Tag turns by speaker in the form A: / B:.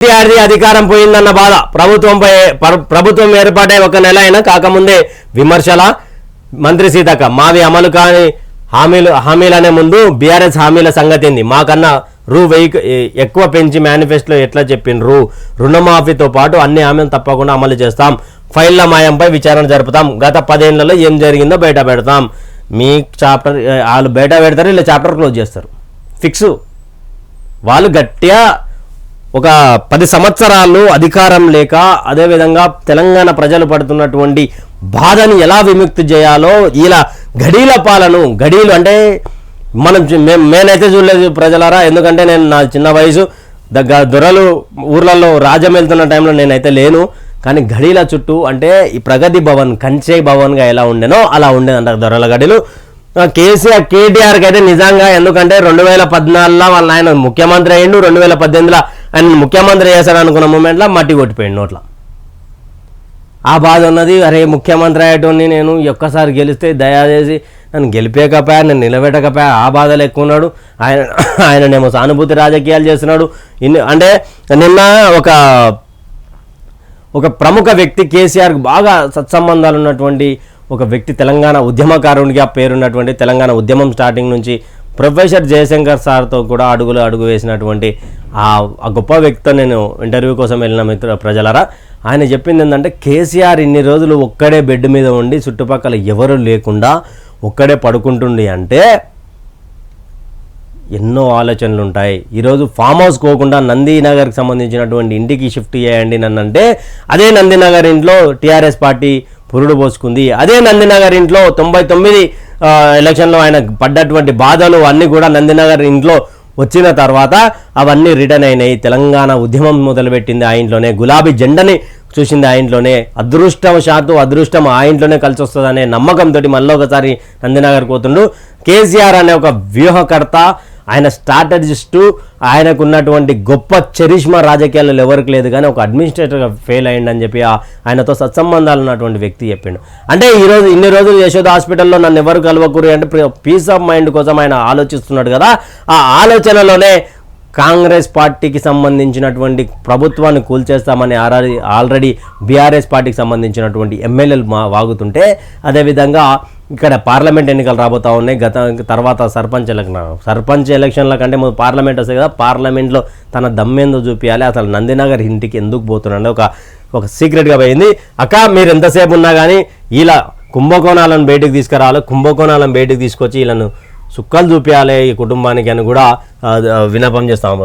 A: కేసీఆర్ది అధికారం పోయిందన్న బాధ ప్రభుత్వం ఏర్పాటై ఒక నెల అయినా కాకముందే విమర్శల మంత్రి సీతక్క మావి అమలు కాని హామీలనే ముందు బీఆర్ఎస్ హామీల సంగతి ఏంది మాకన్నా ఎక్కువ పెంచి మేనిఫెస్టోలో ఎట్లా చెప్పిండ్రు రుణమాఫీతో పాటు అన్ని హామీలు తప్పకుండా అమలు చేస్తాం ఫైళ్ల మాయంపై విచారణ జరుపుతాం గత 10 ఏళ్లలో ఏం జరిగిందో బయట పెడతాం మీ చాప్టర్ వాళ్ళు బయట పెడతారు ఇలా చాప్టర్ క్లోజ్ చేస్తారు ఫిక్స్ వాళ్ళు గట్టిగా ఒక 10 సంవత్సరాలు అధికారం లేక అదేవిధంగా తెలంగాణ ప్రజలు పడుతున్నటువంటి బాధని ఎలా విముక్తి చేయాలో ఇలా గడీల పాలను గడీలు అంటే నేనైతే చూడలేదు ప్రజలారా ఎందుకంటే నేను నా చిన్న వయసు దొరలు ఊర్లలో రాజ్యం వెళ్తున్న టైంలో నేనైతే లేను కానీ గడీల చుట్టూ అంటే ఈ ప్రగతి భవన్ కంచే భవన్గా ఎలా ఉండేనో అలా ఉండేదంట దొరల గడీలు కేటీఆర్కి అయితే నిజంగా ఎందుకంటే 2014లో వాళ్ళ ఆయన ముఖ్యమంత్రి అయ్యిండు 2018లో ఆయన ముఖ్యమంత్రి చేశాడు అనుకున్న మూమెంట్లో మట్టి కొట్టిపోయింది నోట్ల ఆ బాధ ఉన్నది అరే ముఖ్యమంత్రి అయ్యేటోని నేను ఒక్కసారి గెలిస్తే దయచేసి నన్ను గెలిపేకపోయా నన్ను నిలబెట్టకపోయా ఆ బాధలు ఎక్కువ ఉన్నాడు ఆయననేమో సానుభూతి రాజకీయాలు చేస్తున్నాడు అంటే నిన్న ఒక ప్రముఖ వ్యక్తి కేసీఆర్కి బాగా సత్సంబంధాలు ఉన్నటువంటి ఒక వ్యక్తి తెలంగాణ ఉద్యమకారునిగా పేరున్నటువంటి తెలంగాణ ఉద్యమం స్టార్టింగ్ నుంచి ప్రొఫెసర్ జయశంకర్ సార్తో కూడా అడుగు వేసినటువంటి ఆ గొప్ప వ్యక్తితో నేను ఇంటర్వ్యూ కోసం వెళ్ళిన ప్రజలరా ఆయన చెప్పింది ఏంటంటే కేసీఆర్ ఇన్ని రోజులు ఒక్కడే బెడ్ మీద ఉండి చుట్టుపక్కల ఎవరు లేకుండా ఒక్కడే పడుకుంటుండి అంటే ఎన్నో ఆలోచనలు ఉంటాయి ఈరోజు ఫామ్ హౌస్ పోకుండా నందీనగర్కి సంబంధించినటువంటి ఇంటికి షిఫ్ట్ చేయండి నన్నంటే అదే నందీనగర్ ఇంట్లో టీఆర్ఎస్ పార్టీ పురుడు పోసుకుంది అదే నందీనగర్ ఇంట్లో 99 ఎలక్షన్లో ఆయన పడ్డటువంటి బాధలు అన్నీ కూడా నందీనగర్ ఇంట్లో వచ్చిన తర్వాత అవన్నీ రిటర్న్ అయినాయి తెలంగాణ ఉద్యమం మొదలుపెట్టింది ఆ ఇంట్లోనే గులాబీ జెండని చూసింది ఆ ఇంట్లోనే అదృష్టం ఆ ఇంట్లోనే కలిసి వస్తుందనే నమ్మకంతో మళ్ళీ ఒకసారి నందీనగర్ పోతుండు కేసీఆర్ అనే ఒక వ్యూహకర్త ఆయన స్ట్రాటజిస్టు ఆయనకు ఉన్నటువంటి గొప్ప చరిష్మా రాజకీయాలలో ఎవరికి లేదు కానీ ఒక అడ్మినిస్ట్రేటర్గా ఫెయిల్ అయ్యిందని చెప్పి ఆయనతో సత్సంబంధాలు ఉన్నటువంటి వ్యక్తి చెప్పిండు అంటే ఇన్ని రోజులు యశోద హాస్పిటల్లో నన్ను ఎవరు కలవకూరు అంటే పీస్ ఆఫ్ మైండ్ కోసం ఆయన ఆలోచిస్తున్నాడు కదా ఆ ఆలోచనలోనే కాంగ్రెస్ పార్టీకి సంబంధించినటువంటి ప్రభుత్వాన్ని కూల్చేస్తామని ఆల్రెడీ బీఆర్ఎస్ పార్టీకి సంబంధించినటువంటి ఎమ్మెల్యేలు వాగుతుంటే అదేవిధంగా ఇక్కడ పార్లమెంట్ ఎన్నికలు రాబోతా ఉన్నాయి తర్వాత సర్పంచ్ ఎలక్షన్ల కంటే ముందు పార్లమెంట్ వస్తాయి కదా పార్లమెంట్లో తన దమ్మేందో చూపించాలి అసలు నందీనగర్ ఇంటికి ఎందుకు పోతున్నాడు ఒక సీక్రెట్గా పోయింది అక్క మీరు ఎంతసేపు ఉన్నా కానీ ఇలా కుంభకోణాలను బయటకు తీసుకురావాలి కుంభకోణాలను బయటకు తీసుకొచ్చి వీళ్ళను సుక్కలు చూపించాలి ఈ కుటుంబానికి అని కూడా విన్నపం చేస్తాము